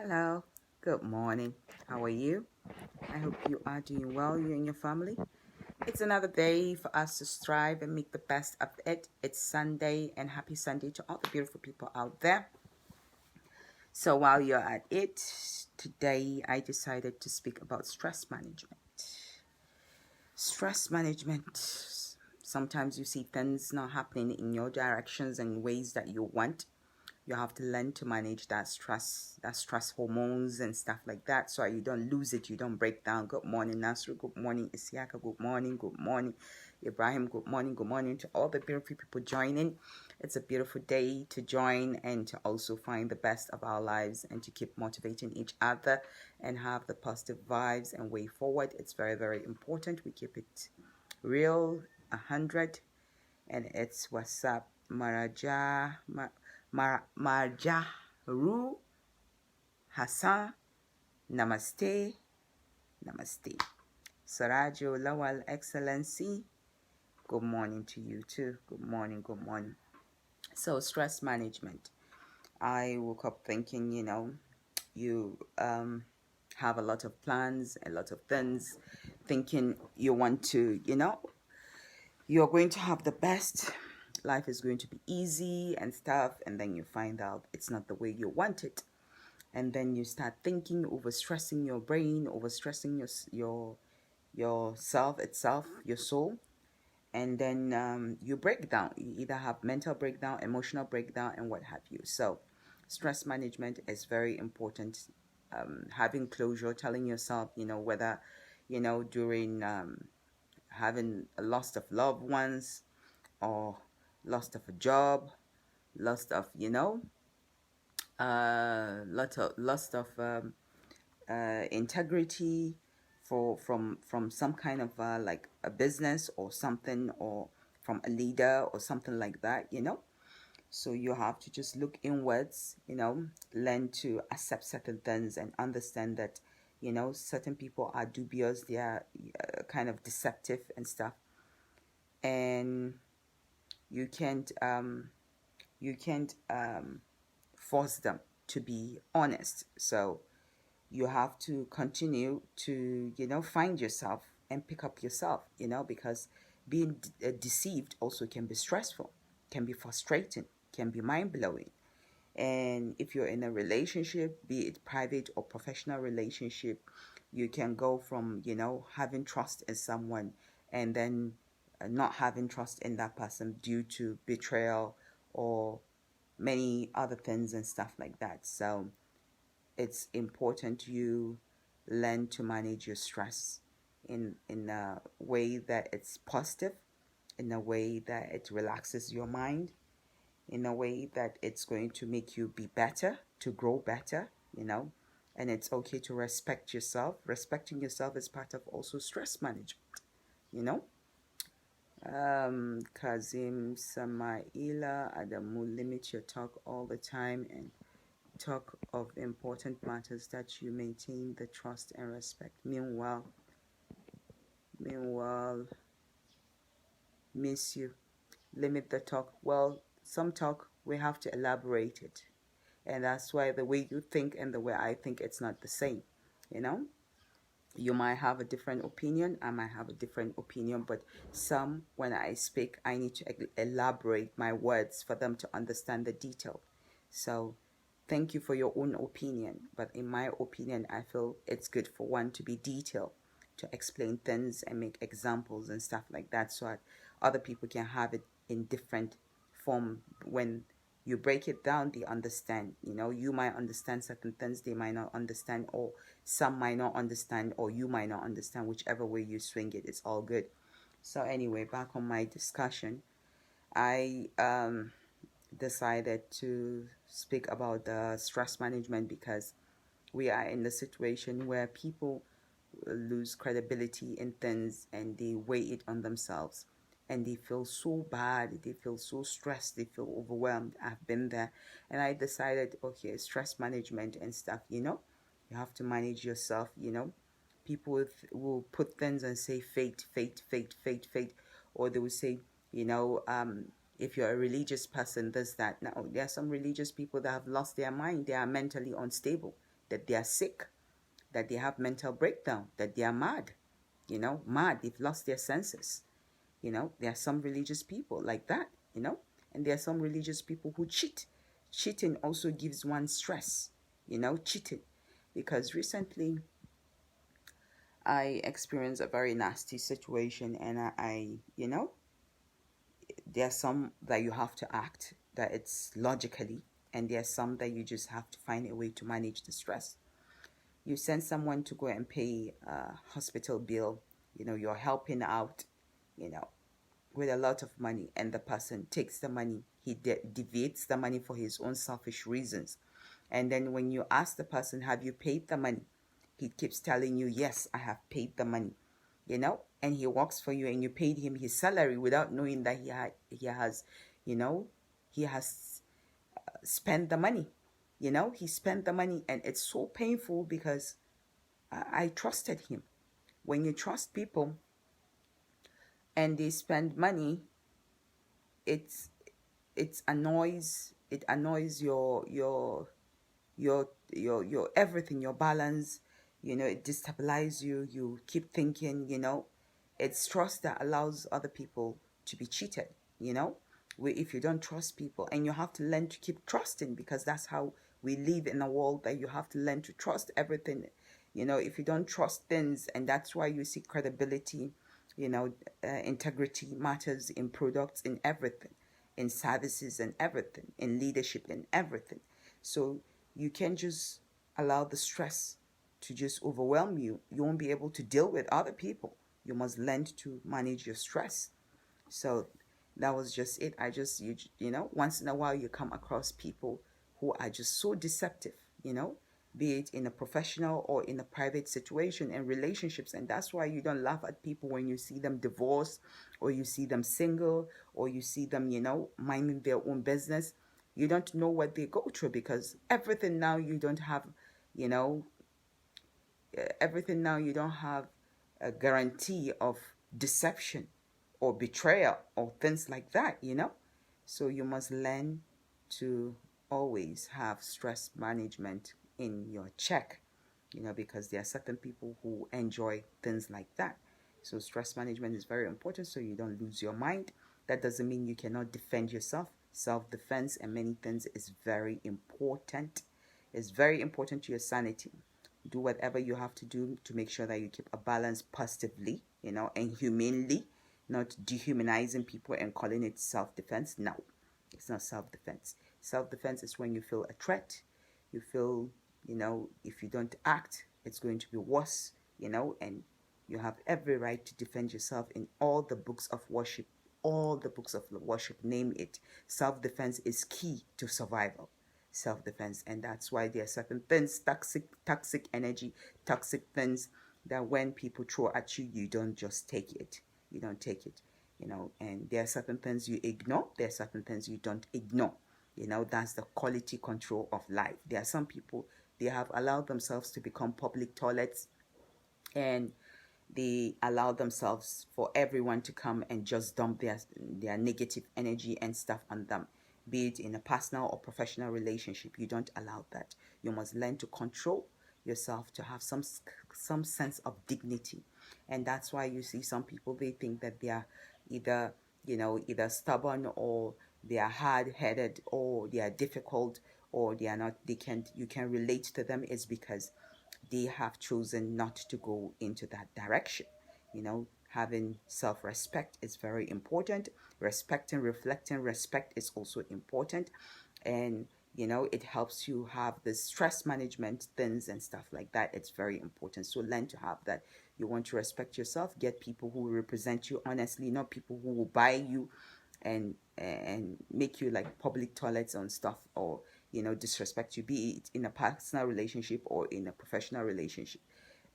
Hello, good morning. How are you? I hope you are doing well, you and your family. It's another day for us to strive and make the best of it. It's Sunday, and happy Sunday to all the beautiful people out there. So while you're at it, today I decided to speak about stress management. Stress management. Sometimes you see things not happening in your directions and ways that you want. You have to learn to manage that stress hormones and stuff like that, so you don't lose it, you don't break down. Good morning, Nasru. Good morning, Isiaka. Good morning, Ibrahim. Good morning to all the beautiful people joining. It's a beautiful day to join and to also find the best of our lives and to keep motivating each other and have the positive vibes and way forward. It's very, very important we keep it real, 100. And it's what's up, Marjaru Hassan. Namaste. Sarajo Lawal Excellency. Good morning to you too. Good morning. So stress management. I woke up thinking, you have a lot of plans, a lot of things, thinking you want to, you're going to have the best. Life is going to be easy and stuff, and then you find out it's not the way you want it, and then you start thinking, overstressing your brain, overstressing yourself itself, your soul, and then you break down. You either have mental breakdown, emotional breakdown, and what have you. So stress management is very important. Having closure, telling yourself, whether during having a loss of loved ones, or loss of a job, loss of loss of integrity from some kind of like a business or something, or from a leader or something like that. So you have to just look inwards, learn to accept certain things and understand that certain people are dubious, they are kind of deceptive and stuff, and you can't force them to be honest. So you have to continue to find yourself and pick up yourself, because being deceived also can be stressful, can be frustrating, can be mind-blowing. And if you're in a relationship, be it private or professional relationship, you can go from having trust in someone and then not having trust in that person due to betrayal or many other things and stuff like that. So it's important you learn to manage your stress in a way that it's positive, in a way that it relaxes your mind, in a way that it's going to make you be better, to grow better, and it's okay to respect yourself. Respecting yourself is part of also stress management. Kazim Samaila Adamu, limit your talk all the time and talk of important matters that you maintain the trust and respect. Meanwhile, miss you. Limit the talk. Well, some talk, we have to elaborate it. And that's why the way you think and the way I think, it's not the same. You might have a different opinion, I might have a different opinion, but when I speak, I need to elaborate my words for them to understand the detail. So thank you for your own opinion, but in my opinion, I feel it's good for one to be detailed, to explain things and make examples and stuff like that, so that other people can have it in different form. When you break it down, they understand. You might understand certain things, they might not understand, or some might not understand, or you might not understand. Whichever way you swing it, it's all good. So anyway, back on my discussion, I decided to speak about the stress management because we are in the situation where people lose credibility in things and they weigh it on themselves. And they feel so bad, they feel so stressed, they feel overwhelmed. I've been there. And I decided, okay, stress management and stuff, you have to manage yourself, People will put things and say fate. Or they will say, if you're a religious person, this, that. Now, there are some religious people that have lost their mind. They are mentally unstable. that they are sick, that they have mental breakdown, that they are mad, mad, they've lost their senses. There are some religious people like that, and there are some religious people who cheat. Cheating also gives one stress, cheating. Because recently I experienced a very nasty situation, and there are some that you have to act that it's logically, and there are some that you just have to find a way to manage the stress. You send someone to go and pay a hospital bill, you're helping out, you know, with a lot of money, and the person takes the money, he deviates the money for his own selfish reasons. And then when you ask the person, have you paid the money? He keeps telling you, yes, I have paid the money, and he works for you, and you paid him his salary without knowing that he has spent the money. He spent the money, and it's so painful because I trusted him. When you trust people and they spend money, it annoys your everything, your balance. It destabilizes you. You keep thinking. It's trust that allows other people to be cheated. If you don't trust people, and you have to learn to keep trusting, because that's how we live in a world that you have to learn to trust everything. If you don't trust things, and that's why you see credibility, integrity matters in products, in everything, in services and everything, in leadership and everything. So you can't just allow the stress to just overwhelm you. You won't be able to deal with other people. You must learn to manage your stress. So that was just it. Once in a while you come across people who are just so deceptive, be it in a professional or in a private situation and relationships. And that's why you don't laugh at people when you see them divorced, or you see them single, or you see them, minding their own business. You don't know what they go through, because everything now you don't have a guarantee of deception or betrayal or things like that. So you must learn to always have stress management in your check, because there are certain people who enjoy things like that. So stress management is very important, so you don't lose your mind. That doesn't mean you cannot defend yourself. Self-defense and many things is very important. It's very important to your sanity. Do whatever you have to do to make sure that you keep a balance positively, and humanely, not dehumanizing people and calling it self-defense. No, it's not self-defense. Self-defense is when you feel a threat. You feel, if you don't act, it's going to be worse, and you have every right to defend yourself in all the books of worship. All the books of worship, name it. Self-defense is key to survival. Self-defense. And that's why there are certain things, toxic energy, toxic things, that when people throw at you, you don't just take it. You don't take it. And there are certain things you ignore. There are certain things you don't ignore. That's the quality control of life. There are some people, they have allowed themselves to become public toilets, and they allow themselves for everyone to come and just dump their negative energy and stuff on them, be it in a personal or professional relationship. You don't allow that. You must learn to control yourself, to have some sense of dignity. And that's why you see some people, they think that they are either stubborn, or they are hard-headed, or they are difficult, or they are not, you can relate to them. Is because they have chosen not to go into that direction. Having self-respect is very important. Respecting, reflecting, respect is also important. And, it helps you have the stress management things and stuff like that. It's very important. So learn to have that. You want to respect yourself, get people who will represent you honestly, not people who will buy you and make you like public toilets and stuff, or disrespect you, be it in a personal relationship or in a professional relationship.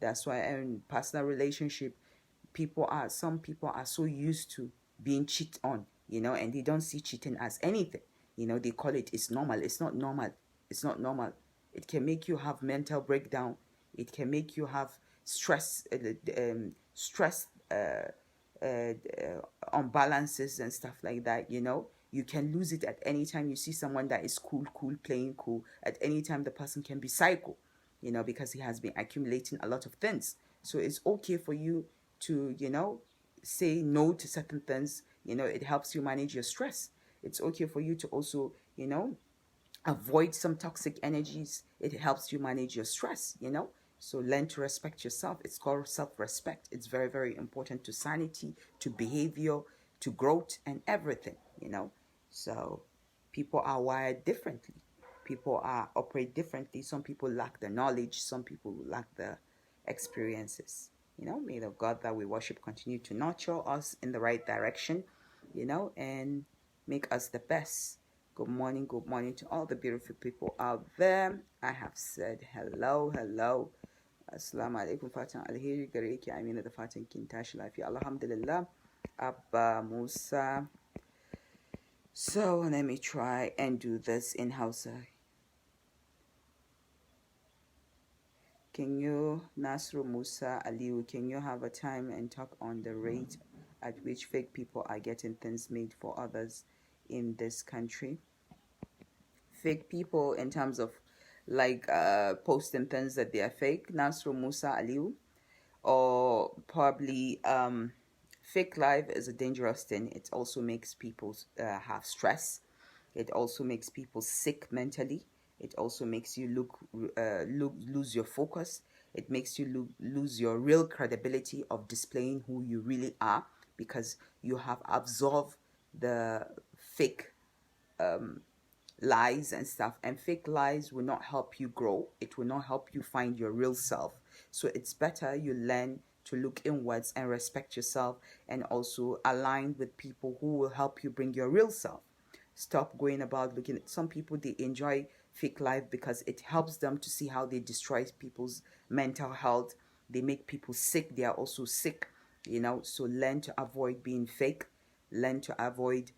That's why in personal relationship, some people are so used to being cheated on, and they don't see cheating as anything. They call it's normal. It's not normal. It's not normal. It can make you have mental breakdown. It can make you have stress unbalances and stuff like that. You can lose it at any time. You see someone that is cool, playing cool. At any time, the person can be psycho. because he has been accumulating a lot of things. So it's okay for you to, say no to certain things. It helps you manage your stress. It's okay for you to also, avoid some toxic energies. It helps you manage your stress. So learn to respect yourself. It's called self-respect. It's very, very important to sanity, to behavior, to growth, and everything. So people are wired differently. People operate differently. Some people lack the knowledge. Some people lack the experiences. May the God that we worship continue to nurture us in the right direction, and make us the best. Good morning to all the beautiful people out there. I have said hello. Assalamu alaikum, fatan alheri gare ki, Amina, da fatan kin tashi lafiya. Alhamdulillah. Abba Musa. So let me try and do this in Hausa. Can you, Nasru Musa Aliu, can you have a time and talk on the rate at which fake people are getting things made for others in this country? Fake people in terms of like posting things that they are fake, Nasru Musa Aliu, or probably fake life is a dangerous thing. It also makes people have stress. It also makes people sick mentally. It also makes you lose your focus. It makes you lose your real credibility of displaying who you really are, because you have absorbed the fake lies and stuff. And fake lies will not help you grow. It will not help you find your real self. So it's better you learn to look inwards and respect yourself, and also align with people who will help you bring your real self. Stop going about looking at some people. They enjoy fake life because it helps them to see how they destroy people's mental health. They make people sick. They are also sick, so learn to avoid being fake. Learn to avoid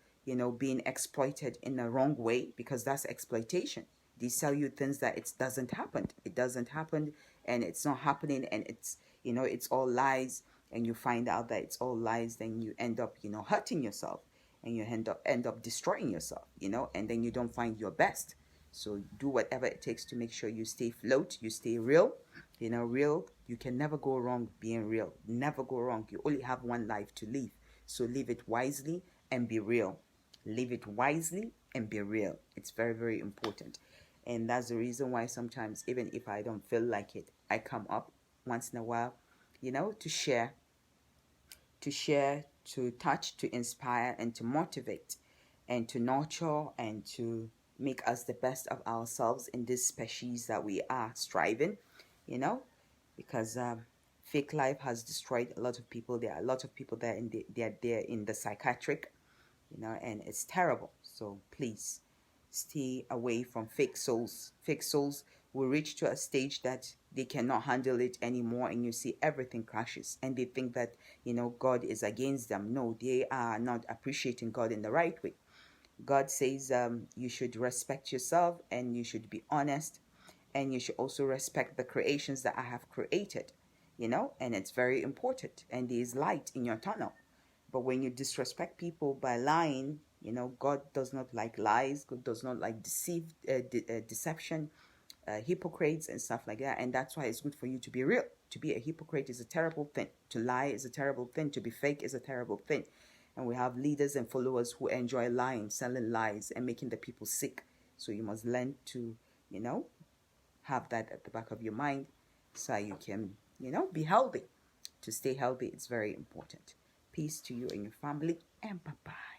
being exploited in a wrong way, because that's exploitation. They sell you things that it doesn't happen. It doesn't happen, and it's not happening, and it's all lies, and you find out that it's all lies. Then you end up hurting yourself, and you end up destroying yourself, and then you don't find your best. So do whatever it takes to make sure you stay afloat, you stay real. Real, you can never go wrong being real. Never go wrong. You only have one life to live. So live it wisely and be real. Live it wisely and be real. It's very, very important. And that's the reason why sometimes, even if I don't feel like it, I come up once in a while, to share, to touch, to inspire, and to motivate, and to nurture, and to make us the best of ourselves in this species that we are striving, because fake life has destroyed a lot of people. There are a lot of people that they're there in the psychiatric, and it's terrible. So please stay away from fake souls. Fake souls will reach to a stage that they cannot handle it anymore, and you see everything crashes, and they think that God is against them. No, they are not appreciating God in the right way. God says you should respect yourself, and you should be honest, and you should also respect the creations that I have created, and it's very important, and there is light in your tunnel. But when you disrespect people by lying, God does not like lies. God does not like deception, hypocrites and stuff like that. And that's why it's good for you to be real. To be a hypocrite is a terrible thing. To lie is a terrible thing. To be fake is a terrible thing. And we have leaders and followers who enjoy lying, selling lies, and making the people sick. So you must learn to, have that at the back of your mind, so you can, be healthy. To stay healthy, it's very important. Peace to you and your family, and bye-bye.